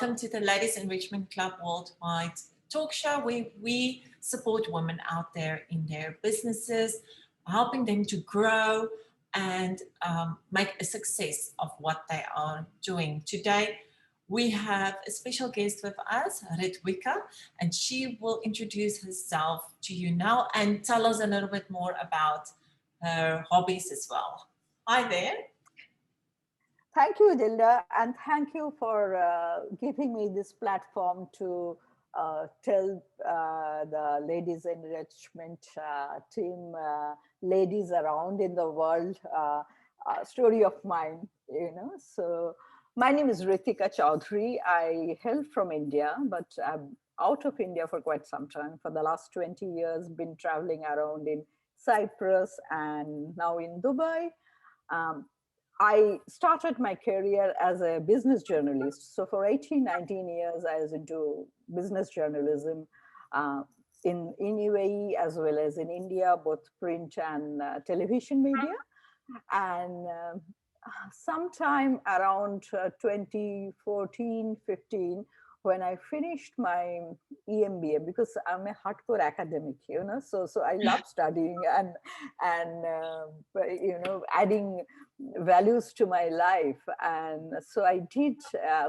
welcome to the Ladies Enrichment Club Worldwide talk show where we support women out there in their businesses, helping them to grow and make a success of what they are doing. Today, we have a special guest with us, Ritwika, and she will introduce herself to you now and tell us a little bit more about her hobbies as well. Hi there. Thank you, Zelda, and thank you for giving me this platform to tell the Ladies Enrichment team, ladies around in the world, story of mine. So my name is Ritwika Chaudhuri. I hail from India, but I'm out of India for quite some time. For the last 20 years, been traveling around in Cyprus and now in Dubai. Um, I started my career as a business journalist. So for 18, 19 years, I was into business journalism uh, in UAE as well as in India, both print and television media. And sometime around 2014, 15, when I finished my EMBA, because I'm a hardcore academic, so I love studying and adding values to my life. And so I did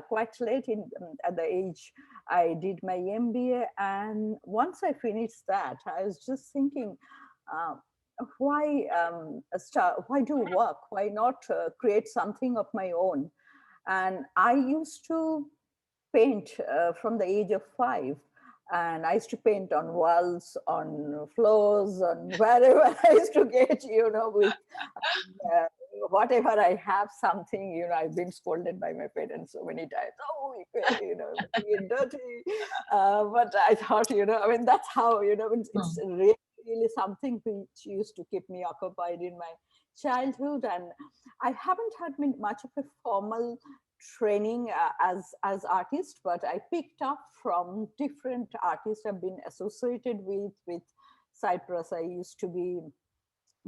quite late in at the age I did my MBA. And once I finished that, I was just thinking, uh, why do work? Why not create something of my own? And I used to paint from the age of 5, and I used to paint on walls, on floors, on wherever I used to get, with uh, whatever I have something, I've been scolded by my parents so many times. Oh, you're dirty. But I thought, I mean, that's how, it's Hmm. really something which used to keep me occupied in my childhood. And I haven't had much of a formal training as artist, but I picked up from different artists I've been associated with Cyprus. I used to be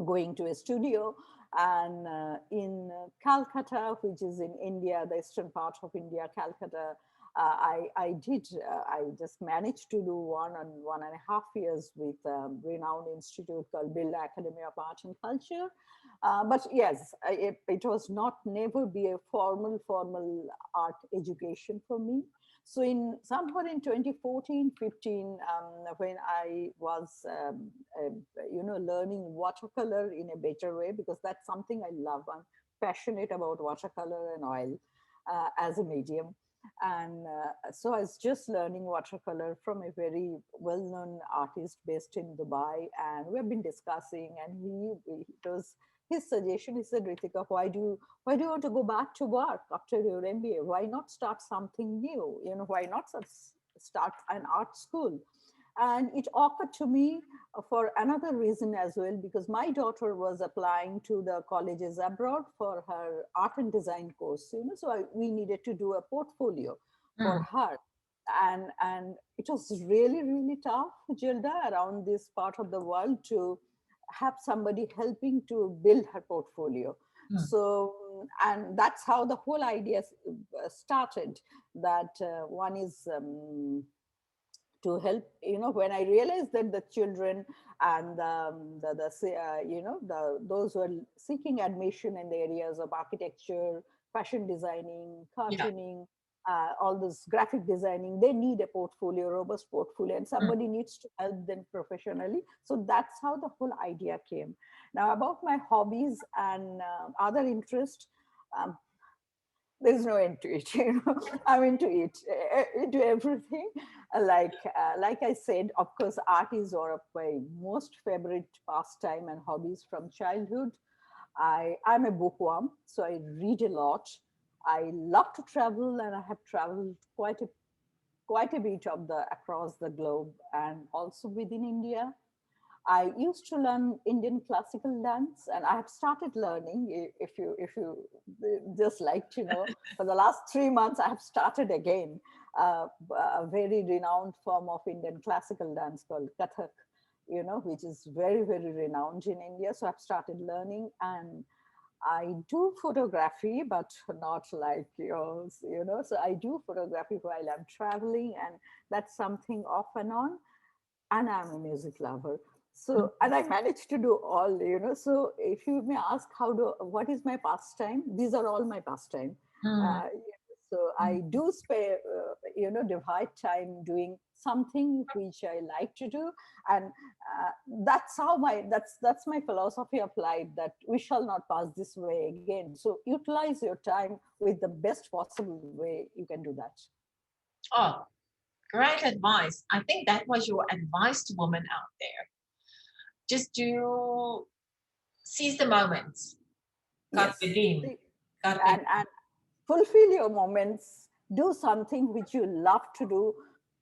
going to a studio, and in Calcutta, which is in India, the eastern part of India, Calcutta. I just managed to do 1.5 years with a renowned institute called Birla Academy of Art and Culture. But yes, it was not never be a formal art education for me. So in somewhere in 2014, 15, when I was, learning watercolor in a better way, because that's something I love. I'm passionate about watercolor and oil as a medium. And so I was just learning watercolor from a very well-known artist based in Dubai, and we've been discussing. And it was his suggestion. He said, Ritika, why do you want to go back to work after your MBA? Why not start something new? Why not start an art school? And it occurred to me for another reason as well, because my daughter was applying to the colleges abroad for her art and design course. So we needed to do a portfolio for Hmm. her. And it was really, really tough, Gilda, around this part of the world to have somebody helping to build her portfolio. Hmm. So, and that's how the whole idea started, that one is to help, when I realized that the children and those who are seeking admission in the areas of architecture, fashion designing, Yeah. cartooning, all this graphic designing, they need a portfolio, robust portfolio, and Hmm. somebody needs to help them professionally. So that's how the whole idea came. Now, about my hobbies and other interests, um, there's no end to it. I'm into it, into everything. Like I said, of course, art is one of my most favorite pastime and hobbies from childhood. I'm a bookworm, so I read a lot. I love to travel, and I have traveled quite a bit of the across the globe and also within India. I used to learn Indian classical dance, and I have started learning. If you just like to know, for the last 3 months, I have started again a very renowned form of Indian classical dance called Kathak, which is very, very renowned in India. So I've started learning, and I do photography, but not like yours, you know. So I do photography while I'm traveling, and that's something off and on. And I'm a music lover. So, and I managed to do all, you know. So, if you may ask, what is my pastime? These are all my pastime. Mm. Yeah, so I do spare, divide time doing something which I like to do, and that's my philosophy of life. That we shall not pass this way again. So, utilize your time with the best possible way you can do that. Oh, great advice. I think that was your advice to women out there. Just to seize the moments. Carpe Yes. diem. Carpe And fulfill your moments, do something which you love to do,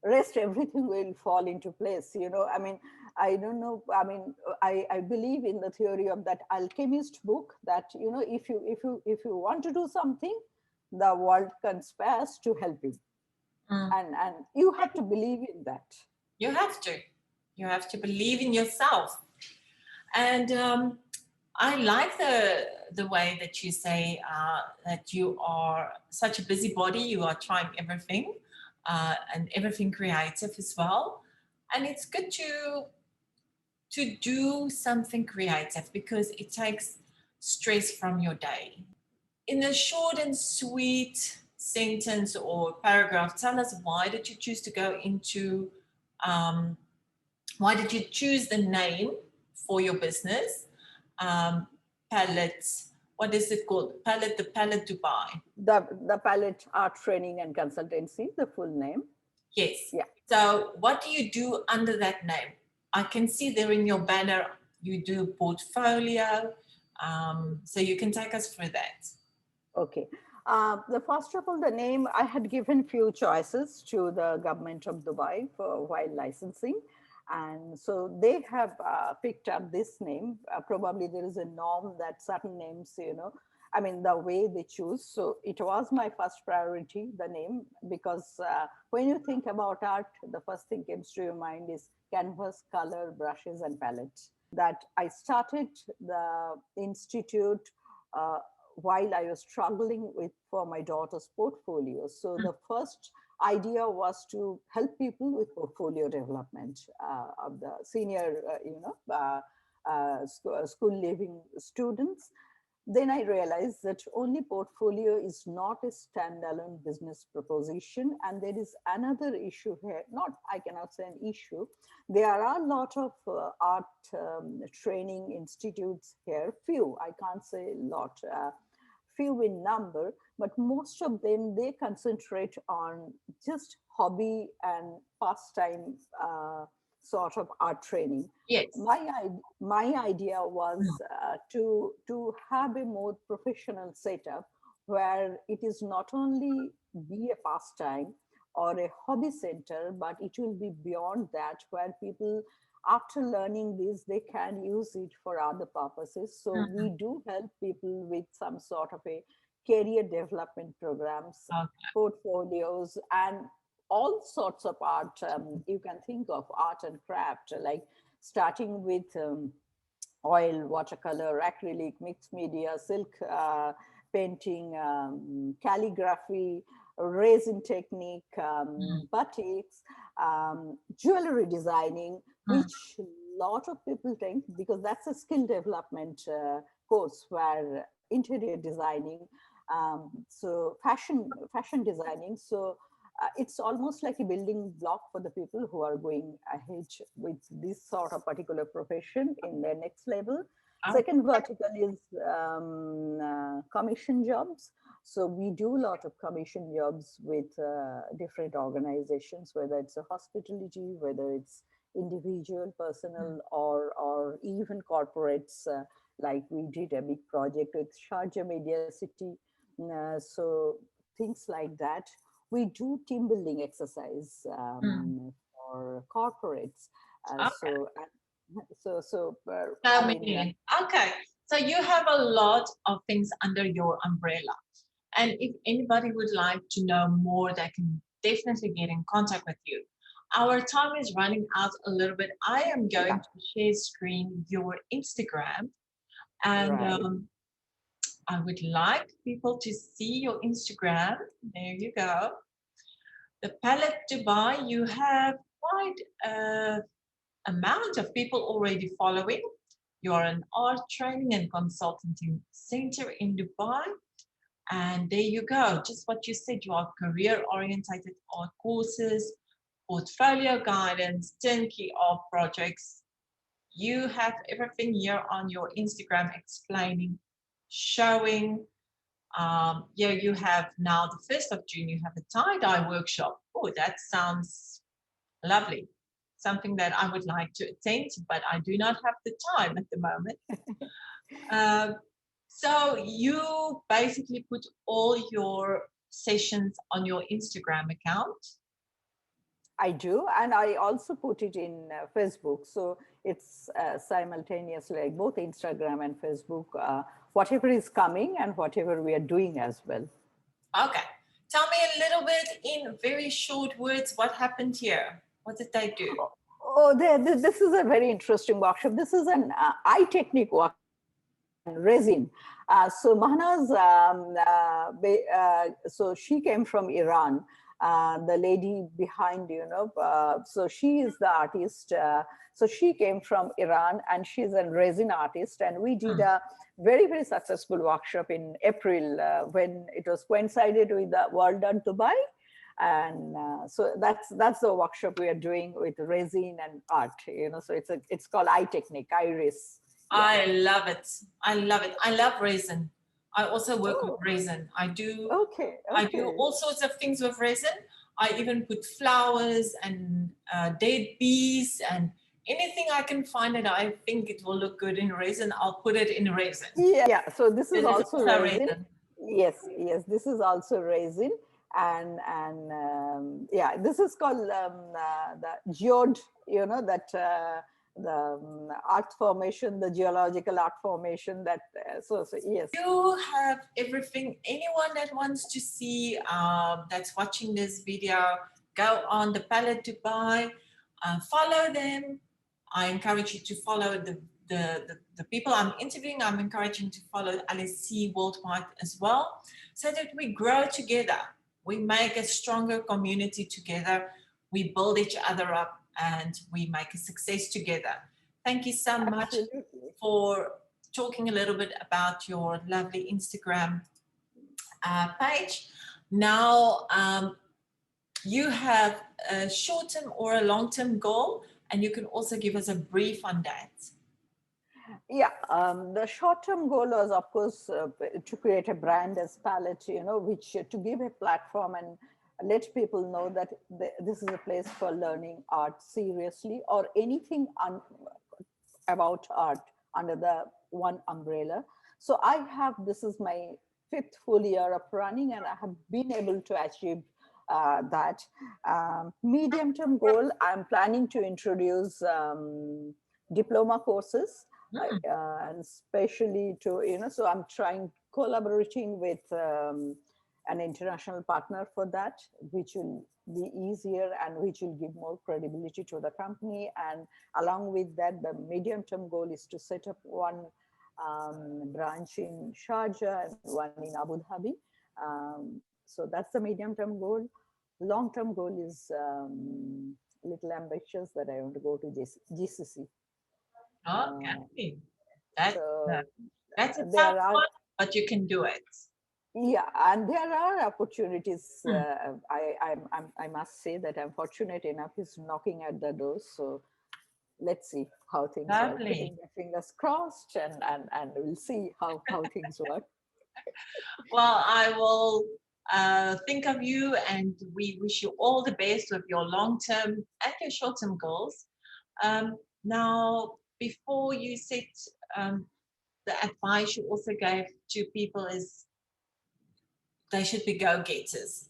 rest everything will fall into place, you know. I mean, I don't know, I mean, I believe in the theory of that alchemist book, that you know, if you want to do something, the world conspires to help you, diem. and you have to believe in that. You have to. You have to believe in yourself. And I like the way that you say that you are such a busybody. You are trying everything and everything creative as well. And it's good to do something creative because it takes stress from your day. In a short and sweet sentence or paragraph, tell us why did you choose to go into um, why did you choose the name for your business? Um, Palette, what is it called? Palette, the Palette Dubai. The palette art training and consultancy, the full name. Yes. Yeah. So, what do you do under that name? I can see there in your banner you do portfolio. So, you can take us through that. Okay. The first of all, the name, I had given few choices to the government of Dubai for while licensing, and so they have picked up this name. Probably there is a norm that certain names, you know, I mean, the way they choose. So it was my first priority, the name, because when you think about art, the first thing comes to your mind is canvas, color, brushes, and palette. That I started the institute. Uh, while I was struggling with for my daughter's portfolio. So the first idea was to help people with portfolio development of the senior, school leaving students. Then I realized that only portfolio is not a standalone business proposition, and there is another issue here. Not, I cannot say an issue. There are a lot of art training institutes here. Few, I can't say a lot. Few in number, but most of them they concentrate on just hobby and pastime sort of art training. Yes. My idea was to have a more professional setup where it is not only be a pastime or a hobby center, but it will be beyond that, where people after learning this they can use it for other purposes. So we do help people with some sort of a career development programs, Okay. portfolios, and all sorts of art you can think of, art and craft, like starting with oil, watercolor, acrylic, mixed media, silk painting, calligraphy, resin technique, batiks, jewelry designing, Mm. which a lot of people think, because that's a skill development course where interior designing, so fashion designing. So it's almost like a building block for the people who are going ahead with this sort of particular profession in their next level. Oh, Second vertical is commission jobs. So we do a lot of commission jobs with different organizations, whether it's a hospitality, whether it's individual, personal, or even corporates. Like we did a big project with Sharjah Media City. So things like that. We do team building exercise mm. for corporates. Okay. I So mean, many. Okay. So you have a lot of things under your umbrella. And if anybody would like to know more, they can definitely get in contact with you. Our time is running out a little bit. I am yeah, going to share screen your Instagram and right. I would like people to see your Instagram. There you go. The Palette Dubai, you have quite a amount of people already following. You're an art training and consulting center in Dubai. And there you go. Just what you said, you are career orientated art courses, portfolio guidance, turnkey art projects. You have everything here on your Instagram explaining, showing. Yeah, you have now the 1st of June, you have a tie-dye workshop. Oh, that sounds lovely. Something that I would like to attend, but I do not have the time at the moment. Uh, so you basically put all your sessions on your Instagram account. I do, and I also put it in Facebook. So it's simultaneously like both Instagram and Facebook, whatever is coming and whatever we are doing as well. Okay. Tell me a little bit in very short words what happened here. What did they do? Oh, this is a very interesting workshop. This is an eye technique workshop, resin. So Mahana's, so she came from Iran. The lady behind, so she is the artist. So she came from Iran and she's a resin artist. And we did a very, very successful workshop in April when it was coincided with the World Art Dubai. And so that's the workshop we are doing with resin and art, so it's called eye technique, iris. Yeah. I love it. I love it. I love resin. I also work with Oh. resin. I do. Okay. I do all sorts of things with resin. I even put flowers and dead bees and anything I can find that I think it will look good in resin, I'll put it in resin. Yeah. So this is also resin. resin. Yes. This is also resin, and yeah, this is called the geode. The art formation, the geological art formation. That so yes. You have everything. Anyone that wants to see, that's watching this video, go on the Palette Dubai, follow them. I encourage you to follow the people I'm interviewing. I'm encouraging to follow LSC Worldwide as well, so that we grow together. We make a stronger community together. We build each other up and we make a success together. Thank you so much for talking a little bit about your lovely Instagram page. Now, you have a short-term or a long-term goal, and you can also give us a brief on that. Yeah, the short-term goal was, of course, to create a brand as Palette, which to give a platform and let people know that this is a place for learning art seriously, or anything about art under the one umbrella. So this is my 5th full year of running, and I have been able to achieve that. Medium-term goal, I'm planning to introduce diploma courses. And especially to, so I'm collaborating with an international partner for that, which will be easier and which will give more credibility to the company. And along with that, the medium-term goal is to set up one branch in Sharjah and one in Abu Dhabi. So that's the medium-term goal. Long-term goal is a little ambitious, that I want to go to GCC. Okay, that's a tough one, but you can do it. Yeah, and there are opportunities. I must say that I'm fortunate enough is knocking at the doors. So let's see how things are. Keeping the fingers crossed, and we'll see how things work. Well, I will think of you, and we wish you all the best with your long-term and your short-term goals. Now, before you set the advice you also gave to people is they should be go-getters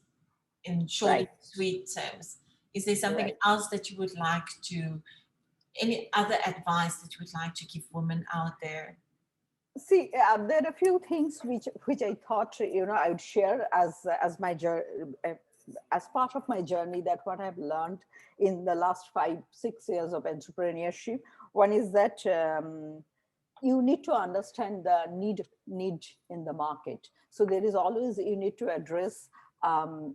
in short, sweet terms. Is there something else that you would like to, any other advice that you would like to give women out there? See, there are a few things which I thought I would share as my journey, as part of my journey, that what I've learned in the last 5-6 years of entrepreneurship. One is that you need to understand the need in the market. So there is always, you need to address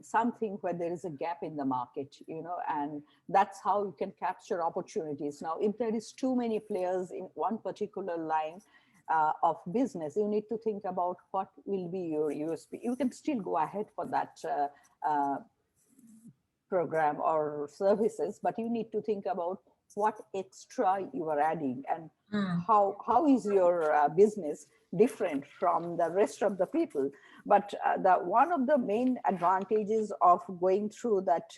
something where there is a gap in the market, and that's how you can capture opportunities. Now, if there is too many players in one particular line of business, you need to think about what will be your USP. You can still go ahead for that program or services, but you need to think about what extra you are adding, and how is your business different from the rest of the people. But the one of the main advantages of going through that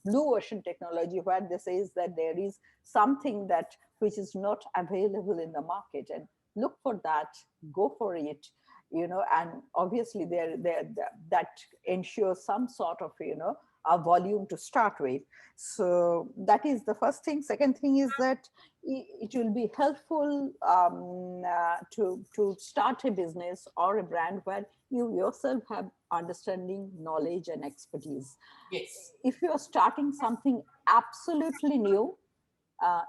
blue ocean technology, where this is that there is something that which is not available in the market, and look for that, go for it, and obviously that ensures some sort of a volume to start with. So that is the first thing. Second thing is that it will be helpful to start a business or a brand where you yourself have understanding, knowledge, and expertise. Yes. If you are starting something absolutely new,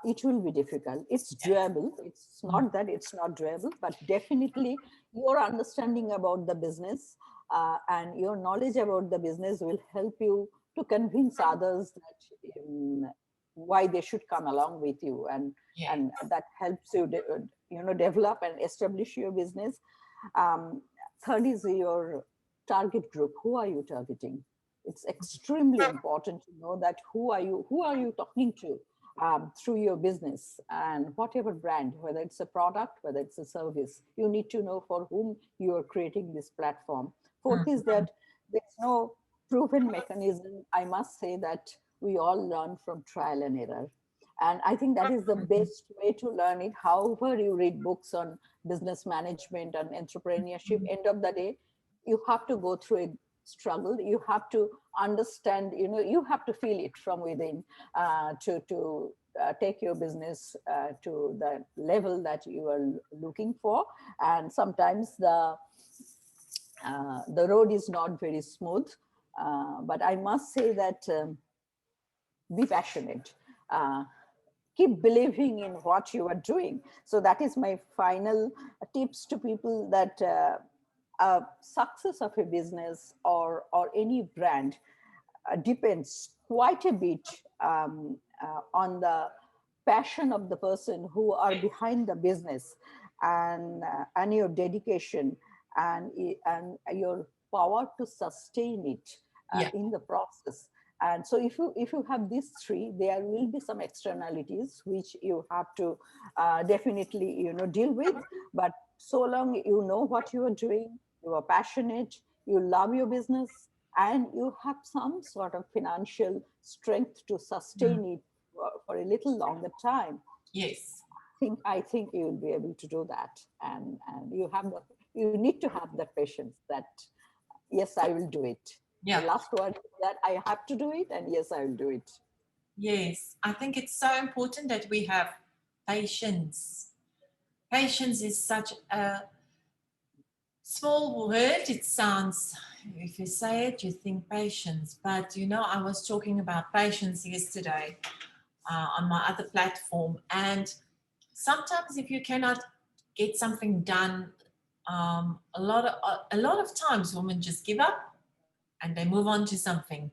it will be difficult. It's doable. It's not that it's not doable, but definitely your understanding about the business and your knowledge about the business will help you to convince others that why they should come along with you, and that helps you develop and establish your business. Third is your target group. Who are you targeting? It's extremely important to know that who are you talking to through your business, and whatever brand, whether it's a product, whether it's a service, you need to know for whom you are creating this platform. Fourth is that there's no proven mechanism. I must say that we all learn from trial and error. And I think that is the best way to learn it. However, you read books on business management and entrepreneurship, end of the day, you have to go through a struggle. You have to understand, you have to feel it from within to take your business to the level that you are looking for. And sometimes the road is not very smooth. But I must say that be passionate. Keep believing in what you are doing. So that is my final tips to people, that success of a business or any brand depends quite a bit on the passion of the person who are behind the business, and your dedication, and your power to sustain it in the process. And so if you have these three, there will be some externalities which you have to definitely deal with. But so long you know what you are doing, you are passionate, you love your business, and you have some sort of financial strength to sustain it for a little longer time. Yes. I think you will be able to do that, and you need to have that patience. That yes, I will do it. Yeah. The last word is that I have to do it, and yes, I will do it. Yes, I think it's so important that we have patience. Patience is such a small word. It sounds, if you say it, you think patience. But I was talking about patience yesterday on my other platform. And sometimes if you cannot get something done, a lot of times women just give up and they move on to something.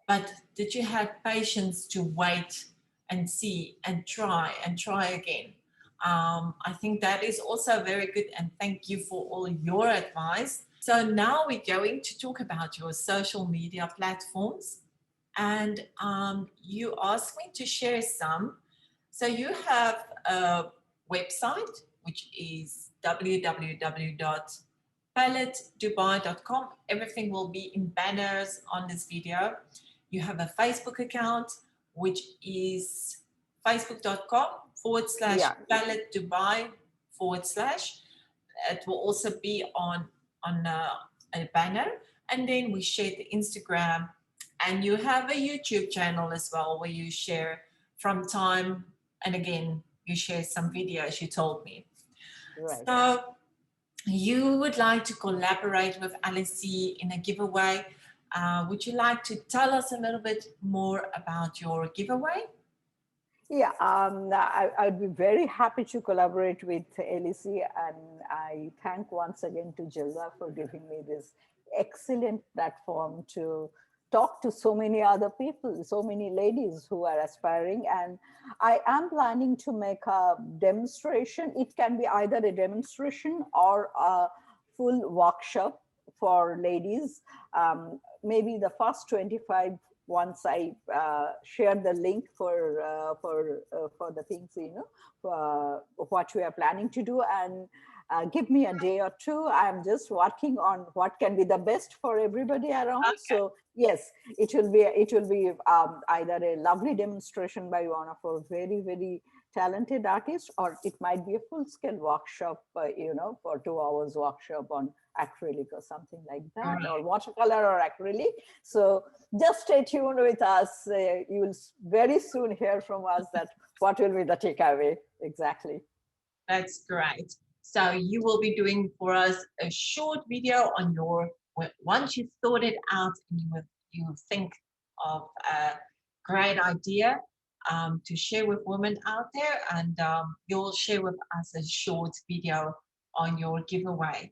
But did you have patience to wait and see and try again? I think that is also very good, and thank you for all your advice. So now we're going to talk about your social media platforms, and you asked me to share some. So you have a website, which is www.palettedubai.com. Everything will be in banners on this video. You have a Facebook account, which is facebook.com/Palette Dubai / It will also be on a banner. And then we share the Instagram. And you have a YouTube channel as well, where you share from time and again, you share some videos, you told me. Right. So you would like to collaborate with LSE in a giveaway. Would you like to tell us a little bit more about your giveaway? Yeah, I would be very happy to collaborate with LEC, and I thank once again to Zelda for giving me this excellent platform to talk to so many other people, so many ladies who are aspiring. And I am planning to make a demonstration. It can be either a demonstration or a full workshop for ladies. Maybe the first 25, once I share the link for the things, what we are planning to do, and give me a day or two. I'm just working on what can be the best for everybody around. Okay. So yes, it will be either a lovely demonstration by one of our very, very talented artists, or it might be a full scale workshop, for 2 hours workshop on acrylic or something like All that, or right. watercolor or acrylic. So just stay tuned with us. You will very soon hear from us that what will be the takeaway exactly. That's great. So you will be doing for us a short video on your, once you've thought it out and you think of a great idea to share with women out there, and you'll share with us a short video on your giveaway.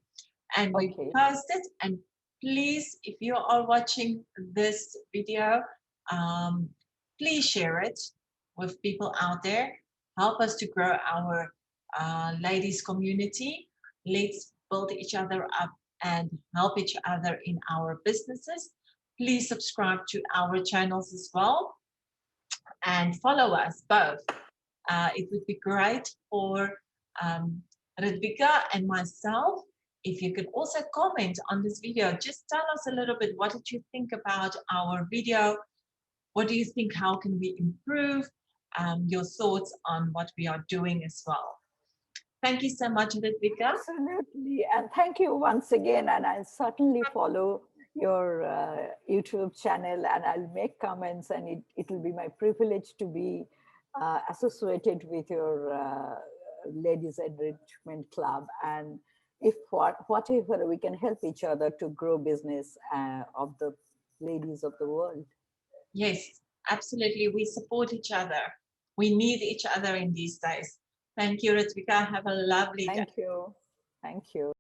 And we Okay. post it. And please, if you are watching this video, um, please share it with people out there. Help us to grow our ladies community. Let's build each other up and help each other in our businesses. Please subscribe to our channels as well and follow us both. It would be great for um, Ritwika and myself if you could also comment on this video. Just tell us a little bit, what did you think about our video? What do you think? How can we improve? Your thoughts on what we are doing as well. Thank you so much, Ritwika. Absolutely. And thank you once again. And I'll certainly follow your YouTube channel, and I'll make comments, and it will be my privilege to be associated with your Ladies Enrichment Club. And if whatever we can help each other to grow business of the ladies of the world. Yes, absolutely. We support each other. We need each other in these days. Thank you, Ritwika. Have a lovely day. Thank you. Thank you.